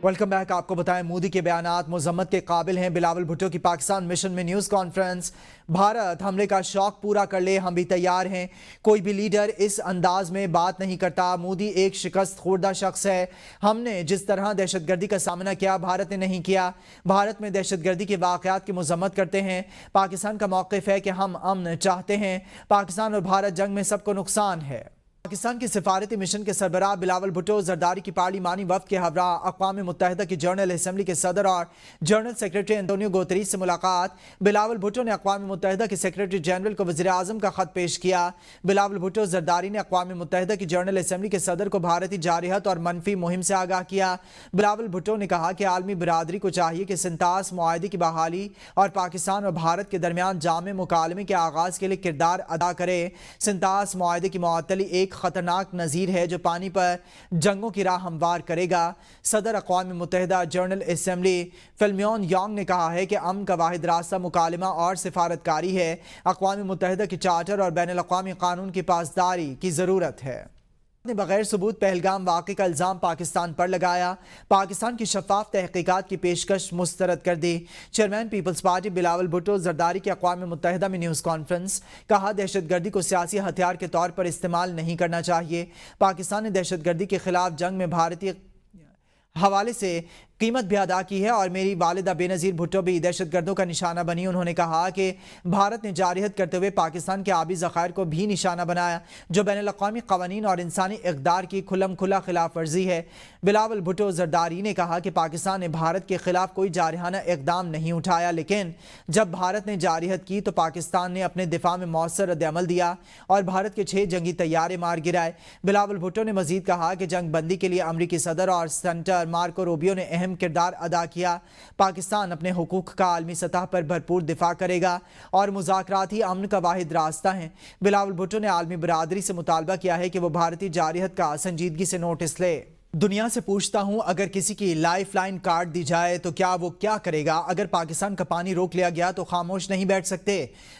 Welcome back. आपको बताएं, मोदी के बयानात मजम्मत के काबिल हैं। बिलावल भुट्टो की पाकिस्तान मिशन में न्यूज़ कॉन्फ्रेंस। भारत हमले का शौक पूरा कर ले, हम भी तैयार हैं। कोई भी लीडर इस अंदाज में बात नहीं करता। मोदी एक शिकस्त खुर्दा शख्स है। हमने जिस तरह दहशतगर्दी का सामना किया, भारत ने नहीं किया। भारत में दहशतगर्दी के वाक़यात की मजम्मत करते हैं। पाकिस्तान का मौक़िफ़ है कि हम अमन चाहते हैं। पाकिस्तान और भारत जंग में सबको नुकसान है। पाकिस्तान की सिफारती मिशन के सरबराह बिलावल भुट्टो जरदारी की पार्लिमानी वफ़द के हमरा अक़वाम मुत्तहिदा की जनरल असम्बली के सदर और जनरल सेक्रेटरी एंटोनियो गुतेरेस से मुलाकात। बिलावल भुट्टो ने अक़वाम मुत्तहिदा के सेक्रेटरी जनरल को वज़ीर आज़म का ख़त पेश किया। बिलावल भुट्टो जरदारी ने अक़वाम मुत्तहिदा की जनरल असम्बली के सदर को भारतीय जारहत और मनफी मुहिम से आगाह किया। बिलावल भुट्टो ने कहा कि आलमी बिरादरी को चाहिए कि सिंतास मुआहदे की बहाली और पाकिस्तान और भारत के दरमियान जामे मुकालमे के आगाज़ के लिए किरदार अदा करे। सिंतास मुआहदे की मुअत्तली एक खतरनाक नज़ीर है जो पानी पर जंगों की राह हमवार करेगा। सदर अक़वाम मुत्तहिदा जनरल असम्बली फिल्मियोन योंग ने कहा है कि अमन का वाहिद रास्ता मुकालमा और सिफारतकारी है। अक़वाम मुत्तहिदा के चार्टर और बैनुल अक़वामी कानून की पासदारी की ज़रूरत है। ने बगैर सबूत पहलगाम वाक़े का इल्ज़ाम पाकिस्तान पर लगाया। पाकिस्तान की शफाफ तहक़ीक़ात की पेशकश मुस्तरद कर दी। चेयरमैन पीपल्स पार्टी बिलावल भुट्टो जरदारी की अक़वाम मुत्तहिदा में न्यूज़ कॉन्फ्रेंस। कहा, दहशतगर्दी को सियासी हथियार के तौर पर इस्तेमाल नहीं करना चाहिए। पाकिस्तान ने दहशतगर्दी के खिलाफ जंग में भारतीय हवाले से कीमत भी अदा की है और मेरी वालिदा बेनज़ीर भुट्टो भी दहशतगर्दों का निशाना बनी। उन्होंने कहा कि भारत ने जारहत करते हुए पाकिस्तान के आबी ज़खायर को भी निशाना बनाया, जो बैनुल अक़वामी क़वानीन और इंसानी इक़दार की खुल्लम खुला खिलाफ वर्जी है। बिलावल भुट्टो जरदारी ने कहा कि पाकिस्तान ने भारत के खिलाफ कोई जारहाना इक़दाम नहीं उठाया, लेकिन जब भारत ने जारहत की तो पाकिस्तान ने अपने दिफा में मौसर रद्द-ए-अमल दिया और भारत के 6 जंगी तैयारे मार गिराए। बिलावल भुट्टो ने मजीद कहा कि जंग बंदी के लिए अमरीकी सदर और सेनेटर मार्को रूबियो ने अहम किरदार अदा किया। पाकिस्तान अपने हुकूक का आलमी सतह पर भरपूर दिफा करेगा और मुज़ाकरात ही अमन का वाहिद रास्ता है। बिलावल भुट्टो ने आलमी बिरादरी से मुतालबा किया है कि वो भारतीय जारहत का संजीदगी से नोटिस ले। दुनिया से पूछता हूं, अगर किसी की लाइफ लाइन काट दी जाए तो क्या वो क्या करेगा? अगर पाकिस्तान का पानी रोक लिया गया तो खामोश नहीं बैठ सकते।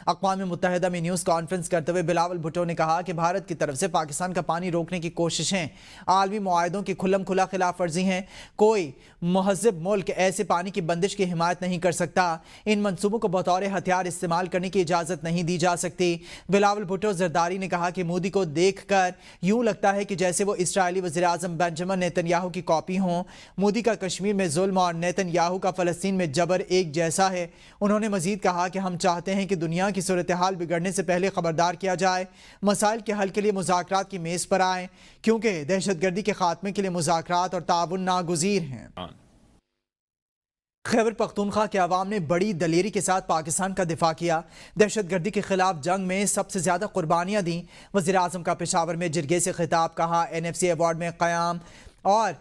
अक़वाम मुत्तहिदा में न्यूज़ कॉन्फ्रेंस करते हुए बिलावल भुट्टो ने कहा कि भारत की तरफ से पाकिस्तान का पानी रोकने की कोशिशें आलमी मुआहदों की खुल्लम खुला खिलाफ वर्जी हैं। कोई महज़ब मुल्क ऐसे पानी की बंदिश की हिमायत नहीं कर सकता। इन मनसूबों को बतौर हथियार इस्तेमाल करने की इजाज़त नहीं दी जा सकती। बिलावल भुट्टो जरदारी ने कहा कि मोदी को देख कर यूँ लगता है कि जैसे वो इसराइली वज़ीर आज़म बेंजामिन नेतन्याहू की कॉपी हों। मोदी का कश्मीर में जुल्म और नेतन्याहू का फ़लस्तीन में जबर एक जैसा है। उन्होंने मजीद कहा कि हम चाहते हैं कि दुनिया की सूरत हाल बिगड़ने से पहले खबरदार किया जाए, मसाइल के हल के लिए मुज़ाकरात की मेज़ पर आएँ, क्योंकि दहशतगर्दी के खात्मे के लिए मुज़ाकरात और ताउन नागुज़ीर हैं। खैबर पख्तूनख्वा के अवाम ने बड़ी दलेरी के साथ पाकिस्तान का दिफा किया। दहशतगर्दी के खिलाफ जंग में सबसे ज़्यादा कुर्बानियाँ दी। वज़ीर आज़म का पेशावर में जिरगे से खिताब। कहा, NFC अवार्ड में क़याम और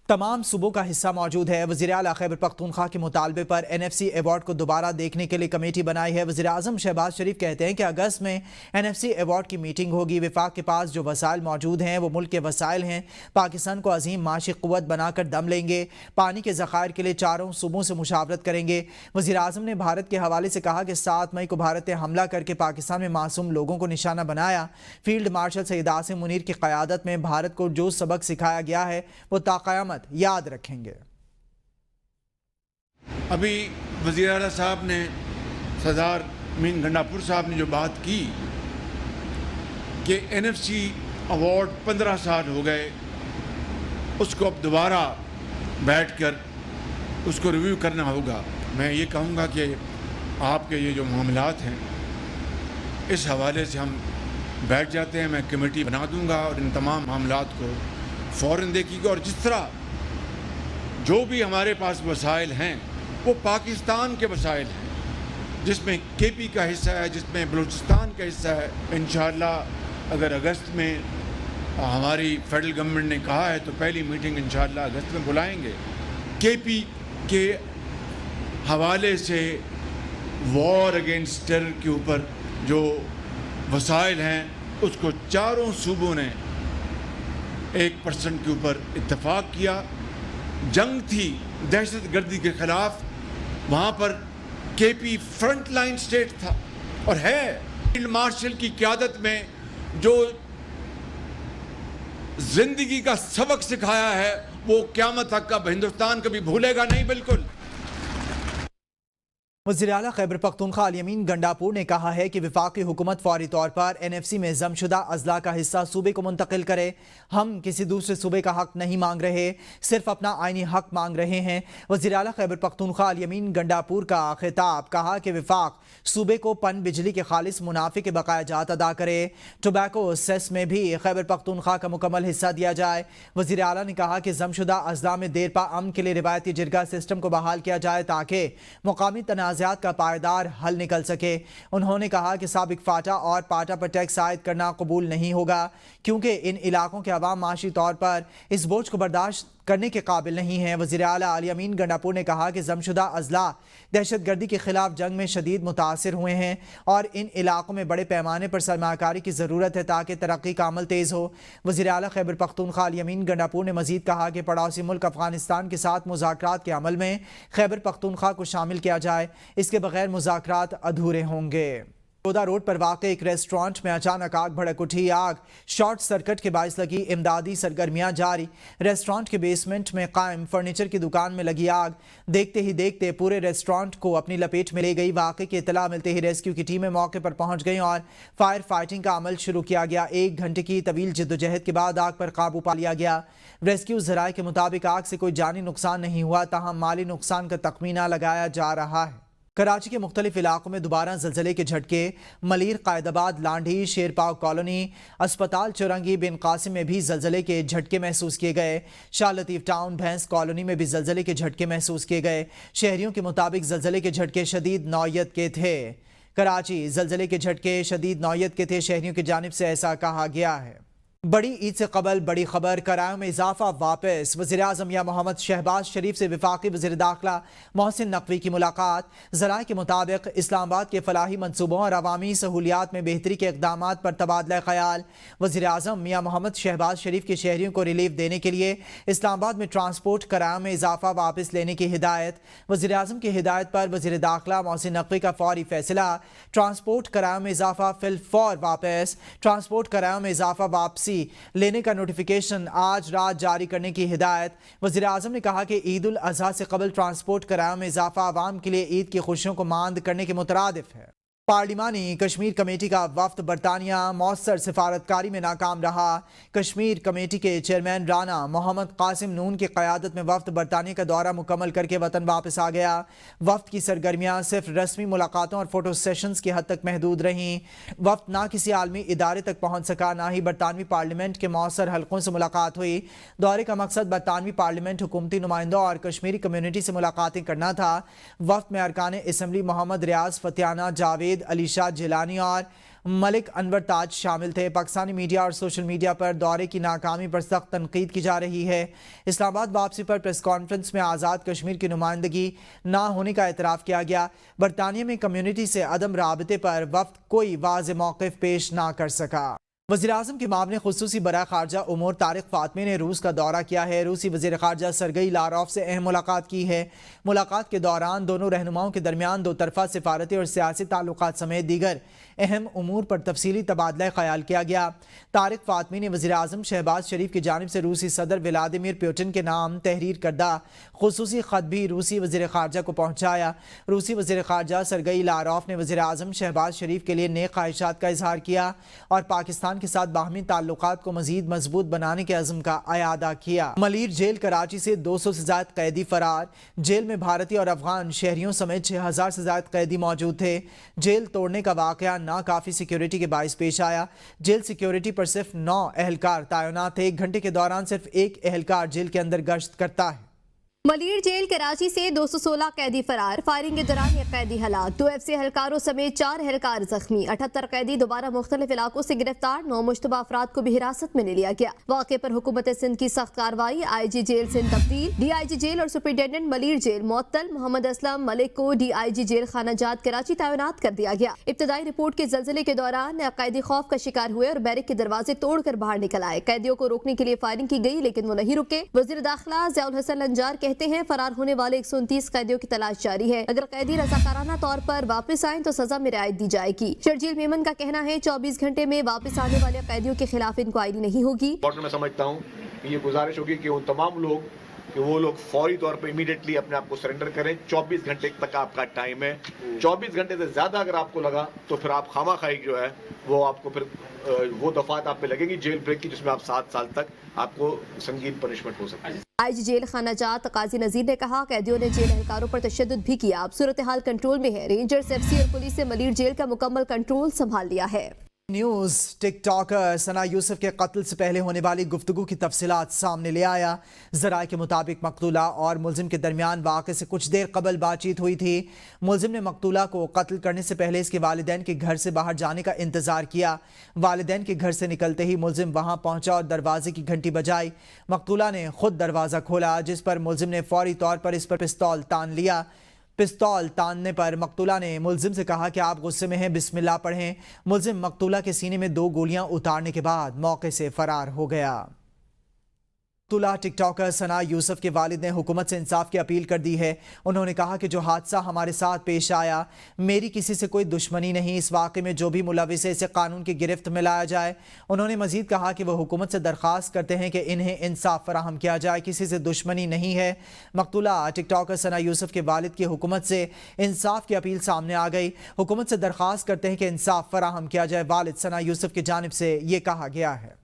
तमाम सूबों का हिस्सा मौजूद है। वज़ीर आला खैबर पख्तूनख्वा के मुतालबे पर NFC अवार्ड को दोबारा देखने के लिए कमेटी बनाई है। वज़ीर आज़म शहबाज शरीफ कहते हैं कि अगस्त में NFC अवार्ड की मीटिंग होगी। वफाक के पास जो वसाइल मौजूद हैं वो मुल्क के वसाइल हैं। पाकिस्तान को अजीम माशी क़ुव्वत बनाकर दम लेंगे। पानी के ज़खायर के लिए चारों सूबों से मुशावरत करेंगे। वज़ीर आज़म ने भारत के हवाले से कहा कि 7 मई को भारत ने हमला करके पाकिस्तान में मासूम लोगों को निशाना बनाया। फील्ड मार्शल सैयद आसिम मुनीर की क़यादत में भारत को जो सबक सिखाया गया है वो ताक़यामत याद रखेंगे। अभी वज़ीर आला साहब ने, सरदार मीन गंडापुर साहब ने जो बात की कि NFC अवार्ड 15 साल हो गए, उसको अब दोबारा बैठकर उसको रिव्यू करना होगा। मैं ये कहूँगा कि आपके ये जो मामलात हैं इस हवाले से हम बैठ जाते हैं। मैं कमेटी बना दूँगा और इन तमाम मामलात को फ़ौरन देखेगी और जिस तरह जो भी हमारे पास वसाइल हैं वो पाकिस्तान के वसाइल हैं, जिसमें KP का हिस्सा है, जिसमें बलूचिस्तान का हिस्सा है। इंशाअल्लाह अगर अगस्त में हमारी फेडरल गवर्नमेंट ने कहा है तो पहली मीटिंग इंशाअल्लाह अगस्त में बुलाएंगे। KP के हवाले से वॉर अगेंस्ट टेरर के ऊपर जो वसाइल हैं उसको चारों सूबों ने 1% के ऊपर इत्तफाक किया। जंग थी दहशतगर्दी के खिलाफ, वहाँ पर KP फ्रंट लाइन स्टेट था और है। फील्ड मार्शल की क़यादत में जो जिंदगी का सबक सिखाया है वो क़यामत तक का हिंदुस्तान कभी भूलेगा नहीं। बिल्कुल। वज़ीर आला खैबर पख्तूनख्वा अल यमीन गंडापुर ने कहा है कि वफाकी हुकूमत फौरी तौर पर NFC में जमशुदा अजला का हिस्सा सूबे को मुंतकिल करे। हम किसी दूसरे सूबे का हक नहीं मांग रहे, सिर्फ अपना आइनी हक मांग रहे हैं। वज़ीर आला खैबर पख्तूनख्वा अल यमीन गंडापुर का खिताब कहा कि वफाक सूबे को पन बिजली के खालिस मुनाफे के बकाया जात अदा करे। टोबैको सेस में भी खैबर पख्तूनख्वा का मुकम्मल हिस्सा दिया जाए। वज़ीर आला ने कहा कि जमशुदा अजला में देरपा अमन के लिए रिवायती जिरगा सिस्टम को बहाल किया जाए ताकि मुकामी तनाज़ात का पायदार हल निकल सके। उन्होंने कहा कि साबिक फाटा और पाटा पर टैक्स आयद करना कबूल नहीं होगा क्योंकि इन इलाकों के अवाम माशी तौर पर इस बोझ को बर्दाश्त करने के काबिल नहीं है। वज़ीर आला अल यमीन गंडापुर ने कहा कि जमशुदा अजला दहशत गर्दी के खिलाफ जंग में शदीद मुतासिर हुए हैं और इन इलाकों में बड़े पैमाने पर सरमाकारी की ज़रूरत है ताकि तरक्की का अमल तेज़ हो। वज़ीर आला खैबर पख्तूनख्वा अल यमीन गंडापुर ने मज़ीद कहा कि पड़ोसी मुल्क अफगानिस्तान के साथ मुज़ाकरात के अमल में खैबर पख्तूनख्वा को शामिल किया जाए, इसके बगैर मुज़ाकरात अधूरे होंगे। गोदा रोड पर वाक़े एक रेस्टोरेंट में अचानक आग भड़क उठी। आग शॉर्ट सर्किट के बायस लगी। इमदादी सरगर्मियां जारी। रेस्टोरेंट के बेसमेंट में कायम फर्नीचर की दुकान में लगी आग देखते ही देखते पूरे रेस्टोरेंट को अपनी लपेट में ले गई। वाक़े की इतला मिलते ही रेस्क्यू की टीमें मौके पर पहुंच गई और फायर फाइटिंग का अमल शुरू किया गया। 1 घंटे की तवील जद्दोजहद के बाद आग पर काबू पा लिया गया। रेस्क्यू ज़राए के मुताबिक आग से कोई जानी नुकसान नहीं हुआ, ताहम माली नुकसान का तखमीना लगाया जा रहा है। कराची के मुख्तलिफ इलाकों में दोबारा ज़लज़ले के झटके। मलीर, कायदाबाद, लांढी, शेरपाव कॉलोनी, अस्पताल चौरंगी, बिन कासिम में भी ज़लज़ले के झटके महसूस किए गए। शाह लतीफ़ टाउन, भैंस कॉलोनी में भी ज़लज़ले के झटके महसूस किए गए। शहरियों के मुताबिक ज़लज़ले के झटके शदीद नौयत के थे। कराची ज़लज़ले के झटके शदीद नौयत के थे, शहरियों की जानिब से ऐसा कहा गया है। बड़ी ईद से कबल बड़ी खबर, किरायों में इजाफा वापस। वज़ीर-ए-आज़म या मोहम्मद शहबाज शरीफ से वफाकी वज़ीर दाखिला मोहसिन नकवी की मुलाकात। ज़राए के मुताबिक इस्लामाबाद के फलाही मनसूबों और अवामी सहूलियात में बेहतरी के इक़दामात पर तबादला ख़याल। वज़ीर-ए-आज़म मियां मोहम्मद शहबाज शरीफ के शहरियों को रिलीफ देने के लिए इस्लामाबाद में ट्रांसपोर्ट किरायों में इजाफा वापस लेने की हिदायत। वज़ीर-ए-आज़म की हिदायत पर वज़ीर दाखिला मोहसिन नकवी का फौरी फैसला। ट्रांसपोर्ट किरायों में इजाफा फिलफौर वापस। ट्रांसपोर्ट किरायों में इजाफा वापसी लेने का नोटिफिकेशन आज रात जारी करने की हिदायत। वज़ीर आज़म ने कहा कि ईद उल अज़हा से कबल ट्रांसपोर्ट किरायों में इजाफा आवाम के लिए ईद की खुशियों को मांद करने के मुतरादिफ है। पार्लिमानी कश्मीर कमेटी का वफ्द बरतानिया मौसर सिफारतकारी में नाकाम रहा। कश्मीर कमेटी के चेयरमैन राना मोहम्मद कासिम नून की क़यादत में वफ्द बरतानिया का दौरा मुकम्मल करके वतन वापस आ गया। वफ्द की सरगर्मियाँ सिर्फ रस्मी मुलाकातों और फोटो सेशंस की हद तक महदूद रहीं। वफ्द ना किसी आलमी इदारे तक पहुँच सका, ना ही बरतानवी पार्लियामेंट के मौसर हल्कों से मुलाकात हुई। दौरे का मकसद बरतानवी पार्लियामेंट, हुकूमती नुमाइंदों और कश्मीरी कम्यूनिटी से मुलाकातें करना था। वफ्द में अरकान असम्बली मोहम्मद रियाज फतियाना, जावेद अली शाह जिलानी और मलिक अनवर ताज शामिल थे। पाकिस्तानी मीडिया और सोशल मीडिया पर दौरे की नाकामी पर सख्त तनकीद की जा रही है। इस्लामाबाद वापसी पर प्रेस कॉन्फ्रेंस में आज़ाद कश्मीर की नुमाइंदगी ना होने का एतराफ़ किया गया। बरतानिया में कम्यूनिटी से अदम राबते पर वफ्द कोई वाज़ेह मौक़िफ़ पेश ना कर सका। वज़ीर-ए-आज़म के मामले खुसूसी बरा ख़ारजा उमूर तारिक फ़ातमी ने रूस का दौरा किया है। रूसी वज़ीर ख़ारजा सरगई लारोफ से अहम मुलाकात की है। मुलाकात के दौरान दोनों रहनुमाओं के दरमियान दो तरफ़ा सिफारती और सियासी ताल्लुकात समेत दीगर अहम उमूर पर तफसीली तबादला ख्याल किया गया। तारिक फ़ातमी ने वज़ीर-ए-आज़म शहबाज शरीफ की जानिब से रूसी सदर व्लादिमीर पुतिन के नाम तहरीर करदा खुसूसी ख़त भी रूसी वज़ीर ख़ारजा को पहुँचाया। रूसी वज़ीर ख़ारजा सरगई लारोफ ने वज़ीर-ए-आज़म शहबाज शरीफ के लिए नेक ख्वाहिशात का इजहार किया और पाकिस्तान के साथ बाहमी ताल्लुकात को मजीद मजबूत बनाने के अज़्म का अयादा किया। मलीर जेल कराची से 200 से ज़ायद कैदी फरार। जेल में भारतीय और अफगान शहरियों समेत 6000 से ज़ायद कैदी मौजूद थे। जेल तोड़ने का वाक़या ना काफ़ी सिक्योरिटी के बाइस पेश आया। जेल सिक्योरिटी पर सिर्फ 9 एहलकार तैनात थे। 1 घंटे के दौरान सिर्फ 1 एहलकार जेल के अंदर गश्त करता है। मलीर जेल कराची से 216 कैदी फरार। फायरिंग के दौरान ये कैदी हलाक। 2 FC एहलकारों समेत 4 एहलकार जख्मी। 78 कैदी दोबारा मुख्तलिफ इलाकों से गिरफ्तार। 9 मुश्तबा अफराद को भी हिरासत में ले लिया गया। वाक़े पर हुकूमत सिंध की सख्त कार्रवाई। IG जेल सिंध तब्दील। DIG जेल और सुपरिटेंडेंट मलीर जेल मुअत्तल। मोहम्मद असलम मलिक को DIG जेल खाना जात कराची तैनात कर दिया गया। इब्तदाई रिपोर्ट के ज़लज़ले के दौरान कैदी खौफ का शिकार हुए और बैरक के दरवाजे तोड़कर बाहर निकल आए। कैदियों को रोकने के लिए फायरिंग की गई लेकिन वो नहीं रुके। वज़ीर दाखिला ज़ियाउल हसन लंजार कहते کہتے ہیں فرار ہونے والے 129 قیدیوں کی تلاش جاری ہے. اگر قیدی رضاکارانہ طور پر واپس آئیں تو سزا میں رعایت دی جائے گی. شرجیل میمن کا کہنا ہے 24 گھنٹے میں واپس آنے والے قیدیوں کے خلاف انکوائری نہیں ہوگی. میں سمجھتا ہوں کہ یہ گزارش ہوگی کہ ان تمام لوگ وہ لوگ فوری طور پر امیڈیٹلی اپنے آپ کو سرنڈر کریں. 24 گھنٹے تک آپ کا ٹائم ہے. 24 گھنٹے سے زیادہ اگر آپ کو لگا تو پھر آپ خامہ خواہی جو ہے وہ آپ کو پھر وہ دفعات آپ پہ لگیں گی جیل بریک کی، جس میں آپ 7 سال تک آپ کو سنگین پنشمنٹ ہو سکتی ہے. آئی جی جیل خانہ جات قاضی نذیر نے کہا قیدیوں نے جیل اہلکاروں پر تشدد بھی کیا. اب صورتحال کنٹرول میں ہے. رینجرز ایف سی اور پولیس نے ملیر جیل کا مکمل کنٹرول سنبھال لیا ہے. نیوز ٹک ٹاکر ثنا یوسف کے قتل سے پہلے ہونے والی گفتگو کی تفصیلات سامنے لے آیا. ذرائع کے مطابق مقتولہ اور ملزم کے درمیان واقعے سے کچھ دیر قبل بات چیت ہوئی تھی. ملزم نے مقتولہ کو قتل کرنے سے پہلے اس کے والدین کے گھر سے باہر جانے کا انتظار کیا. والدین کے گھر سے نکلتے ہی ملزم وہاں پہنچا اور دروازے کی گھنٹی بجائی. مقتولہ نے خود دروازہ کھولا، جس پر ملزم نے فوری طور پر اس پر پستول تان لیا. پستول تاننے پر مقتولہ نے ملزم سے کہا کہ آپ غصے میں ہیں، بسم اللہ پڑھیں. ملزم مقتولہ کے سینے میں 2 گولیاں اتارنے کے بعد موقع سے فرار ہو گیا. مقتولہ ٹک ٹاکر ثنا یوسف کے والد نے حکومت سے انصاف کی اپیل کر دی ہے. انہوں نے کہا کہ جو حادثہ ہمارے ساتھ پیش آیا، میری کسی سے کوئی دشمنی نہیں. اس واقعے میں جو بھی ملوث ہے اسے قانون کی گرفت میں لایا جائے. انہوں نے مزید کہا کہ وہ حکومت سے درخواست کرتے ہیں کہ انہیں انصاف فراہم کیا جائے. کسی سے دشمنی نہیں ہے. مقتولہ ٹک ٹاکر ثنا یوسف کے والد کی حکومت سے انصاف کی اپیل سامنے آ گئی. حکومت سے درخواست کرتے ہیں کہ انصاف فراہم کیا جائے. والد ثنا یوسف کی جانب سے یہ کہا گیا ہے.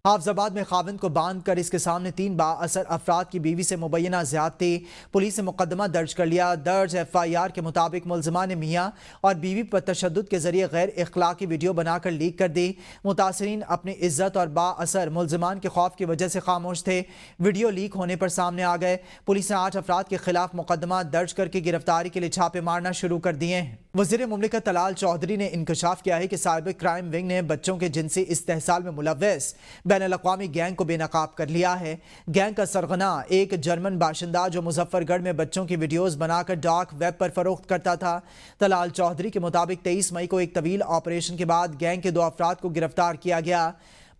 حافظ آباد میں خاوند کو باندھ کر اس کے سامنے 3 بااثر افراد کی بیوی سے مبینہ زیادتی. پولیس نے مقدمہ درج کر لیا. درج FIR کے مطابق ملزمان نے میاں اور بیوی پر تشدد کے ذریعے غیر اخلاقی ویڈیو بنا کر لیک کر دی. متاثرین اپنی عزت اور بااثر ملزمان کے خوف کی وجہ سے خاموش تھے. ویڈیو لیک ہونے پر سامنے آ گئے. پولیس نے 8 افراد کے خلاف مقدمہ درج کر کے گرفتاری کے لیے چھاپے مارنا شروع کر دیے ہیں. وزیر مملکت طلال چودھری نے انکشاف کیا ہے کہ سائبر کرائم ونگ نے بچوں کے جنسی استحصال میں ملوث بین الاقوامی گینگ کو بے نقاب کر لیا ہے. گینگ کا سرغنہ ایک جرمن باشندہ جو مظفر گڑھ میں بچوں کی ویڈیوز بنا کر ڈارک ویب پر فروخت کرتا تھا. طلال چودھری کے مطابق 23 مئی کو ایک طویل آپریشن کے بعد گینگ کے 2 افراد کو گرفتار کیا گیا.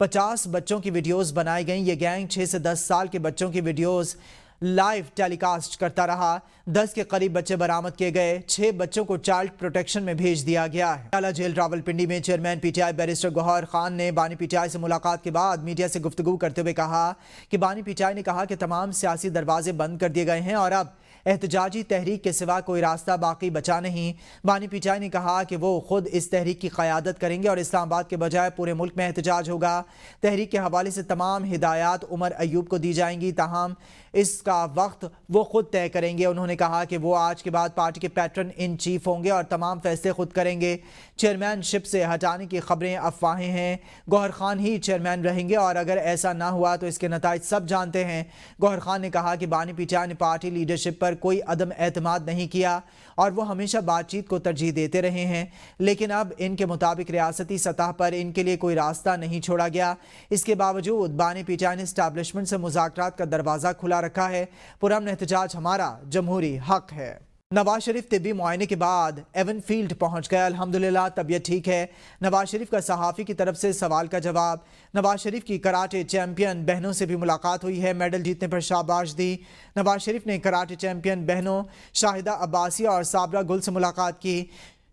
50 بچوں کی ویڈیوز بنائی گئیں. یہ گینگ 6 سے 10 سال کے بچوں کی ویڈیوز لائیو ٹیلی کاسٹ کرتا رہا. 10 کے قریب بچے برآمد کیے گئے. 6 بچوں کو چائلڈ پروٹیکشن میں بھیج دیا گیا ہے. اعلیٰ جیل راولپنڈی میں چیئرمین PTI بیرسٹر گوہر خان نے بانی PTI سے ملاقات کے بعد میڈیا سے گفتگو کرتے ہوئے کہا کہ بانی PTI نے کہا کہ تمام سیاسی دروازے بند کر دیے گئے ہیں اور اب احتجاجی تحریک کے سوا کوئی راستہ باقی بچا نہیں. بانی PTI نے کہا کہ وہ خود اس تحریک کی قیادت کریں گے اور اسلام آباد کے بجائے پورے ملک میں احتجاج ہوگا. تحریک کے حوالے سے تمام ہدایات عمر ایوب کو دی جائیں گی، تاہم اس کا وقت وہ خود طے کریں گے. انہوں نے کہا کہ وہ آج کے بعد پارٹی کے پیٹرن ان چیف ہوں گے اور تمام فیصلے خود کریں گے. چیئرمین شپ سے ہٹانے کی خبریں افواہیں ہیں. گوہر خان ہی چیئرمین رہیں گے اور اگر ایسا نہ ہوا تو اس کے نتائج سب جانتے ہیں. گوہر خان نے کہا کہ بانی PTI نے پارٹی لیڈرشپ پر کوئی عدم اعتماد نہیں کیا اور وہ ہمیشہ بات چیت کو ترجیح دیتے رہے ہیں، لیکن اب ان کے مطابق ریاستی سطح پر ان کے لیے کوئی راستہ نہیں چھوڑا گیا. اس کے باوجود بانی PTI نے اسٹیبلشمنٹ سے مذاکرات کا دروازہ کھلا رکھا ہے. پرامن احتجاج ہمارا جمہوری حق ہے. نواز شریف طبی معائنے کے بعد ایون فیلڈ پہنچ گیا. الحمدللہ طبیعت ٹھیک ہے. نواز شریف کا صحافی کی طرف سے سوال کا جواب. نواز شریف کی کراٹے چیمپئن بہنوں سے بھی ملاقات ہوئی ہے. میڈل جیتنے پر شاباش دی. نواز شریف نے کراٹے چیمپئن بہنوں شاہدہ عباسی اور صابرہ گل سے ملاقات کی.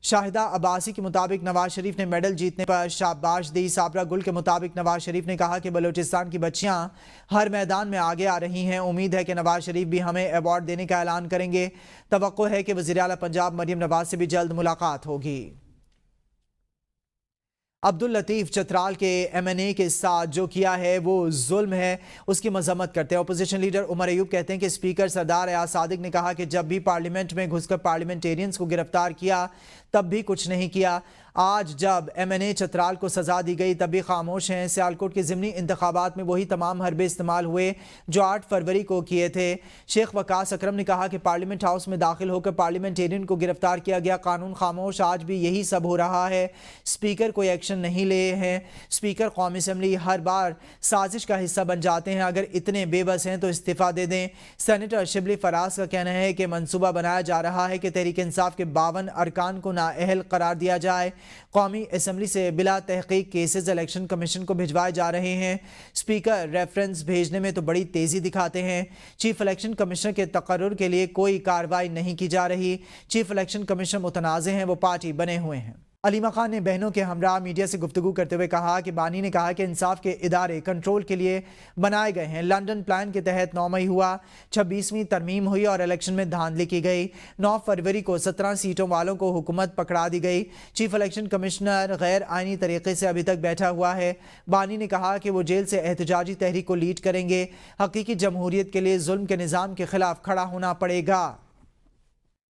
شاہدہ عباسی کے مطابق نواز شریف نے میڈل جیتنے پر شاباش دی. صابرہ گل کے مطابق نواز شریف نے کہا کہ بلوچستان کی بچیاں ہر میدان میں آگے آ رہی ہیں. امید ہے کہ نواز شریف بھی ہمیں ایوارڈ دینے کا اعلان کریں گے. توقع ہے کہ وزیراعلیٰ پنجاب مریم نواز سے بھی جلد ملاقات ہوگی. عبداللطیف چترال کے MNA کے ساتھ جو کیا ہے وہ ظلم ہے، اس کی مذمت کرتے ہیں. اپوزیشن لیڈر عمر ایوب کہتے ہیں کہ اسپیکر سردار ایاز صادق نے کہا کہ جب بھی پارلیمنٹ میں گھس کر پارلیمنٹیرینز کو گرفتار کیا تب بھی کچھ نہیں کیا. آج جب MNA چترال کو سزا دی گئی تب بھی خاموش ہیں. سیالکوٹ کے ضمنی انتخابات میں وہی تمام حربے استعمال ہوئے جو 8 فروری کو کیے تھے. شیخ وقاص اکرم نے کہا کہ پارلیمنٹ ہاؤس میں داخل ہو کر پارلیمنٹیرین کو گرفتار کیا گیا. قانون خاموش. آج بھی یہی سب ہو رہا ہے. اسپیکر کوئی ایکشن نہیں لے ہیں. اسپیکر قومی اسمبلی ہر بار سازش کا حصہ بن جاتے ہیں. اگر اتنے بے بس ہیں تو استعفیٰ دے دیں. سینیٹر شبلی فراز کا کہنا ہے کہ منصوبہ بنایا جا رہا ہے کہ تحریک انصاف کے 52 ارکان کو نااہل قرار دیا جائے. कौमी असम्बली से बिला तहकीक केसेस इलेक्शन कमीशन को भिजवाए जा रहे हैं। स्पीकर रेफरेंस भेजने में तो बड़ी तेज़ी दिखाते हैं। चीफ इलेक्शन कमिश्नर के तकर्रुर के लिए कोई कार्रवाई नहीं की जा रही। चीफ इलेक्शन कमिश्नर मुतनाज़े हैं, वो पार्टी बने हुए हैं। अलीमा खान ने बहनों के हमरा मीडिया से गुफ्तगू करते हुए कहा कि बानी ने कहा कि इंसाफ के इदारे कंट्रोल के लिए बनाए गए हैं। लंदन प्लान के तहत 9 मई हुआ, 26वीं तरमीम हुई और इलेक्शन में धांधली की गई। 9 फरवरी को 17 सीटों वालों को हुकूमत पकड़ा दी गई। चीफ इलेक्शन कमिश्नर गैर आइनी तरीके से अभी तक बैठा हुआ है। बानी ने कहा कि वो जेल से एहतजाजी तहरीक को लीड करेंगे। हकीकी जमहूरियत के लिए जुल्म के निज़ाम के खिलाफ खड़ा होना पड़ेगा।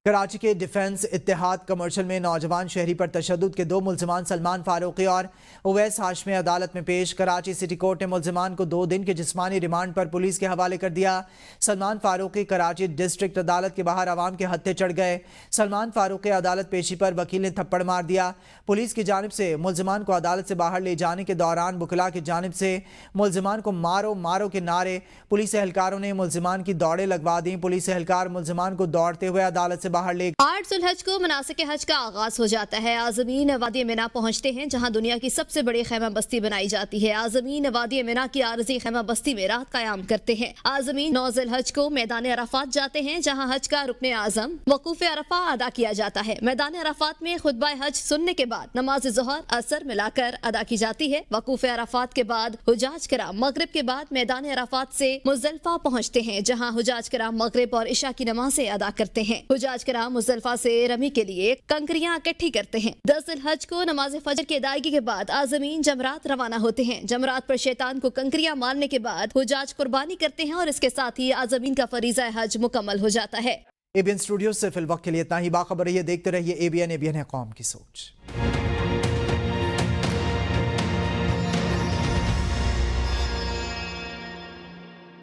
कराची के डिफेंस इत्तेहाद कमर्शियल में नौजवान शहरी पर तशद्दुद के 2 मुल्ज़िमान सलमान फारूकी और उवैस हाशमी अदालत में पेश। कराची सिटी कोर्ट ने मुल्ज़िमान को 2 दिन के जिस्मानी रिमांड पर पुलिस के हवाले कर दिया। सलमान फारूकी कराची डिस्ट्रिक्ट अदालत के बाहर आवाम के हत्थे चढ़ गए। सलमान फारूकी अदालत पेशी पर वकील ने थप्पड़ मार दिया। पुलिस की जानिब से मुल्ज़िमान को अदालत से बाहर ले जाने के दौरान वकला की जानिब से मुल्ज़िमान को मारो मारो के नारे। पुलिस एहलकारों ने मुल्ज़िमान की दौड़ें लगवा दी। पुलिस एहलकार मुल्ज़िमान को दौड़ते हुए अदालत से बाहर ले 8 जुल्हज को मनासिक हज का आगाज हो जाता है। आज़मीन वादी मिना पहुंचते हैं, जहां दुनिया की सबसे बड़ी खैमा बस्ती बनाई जाती है। आज़मीन वादी मिना की आरजी खैमा बस्ती में रात क़याम करते हैं। आज़मीन 9 जुल्हज को मैदान अराफात जाते हैं, जहां हज का रुकने आज़म वकूफ़ अरफा अदा किया जाता है। मैदान अराफात में खुतबा हज सुनने के बाद नमाज ज़ोहर असर मिलाकर अदा की जाती है। वकूफ़ अरफात के बाद हुजाज कराम मगरिब के बाद मैदान अराफात से मुज़दलिफ़ा पहुंचते हैं, जहां हुजाज कराम मगरिब और इशा की नमाज़ें अदा करते हैं। हुजाज कराम मुज़दलिफ़ा से रमी के लिए कंकरियां इकट्ठी करते हैं। 10 जुल्हज को नमाज फजर की अदायगी के बाद आज़मीन जमरात रवाना होते हैं। जमरात पर शैतान को कंकरियां मारने के बाद हुजाज कुर्बानी करते हैं और इसके साथ ही आज़मीन का फरीज़ा हज मुकम्मल हो जाता है। एबीएन स्टूडियो से फिल वक्त के लिए इतना ही। बाखबर रहिए, देखते रहिए एबीएन है कौम की सोच।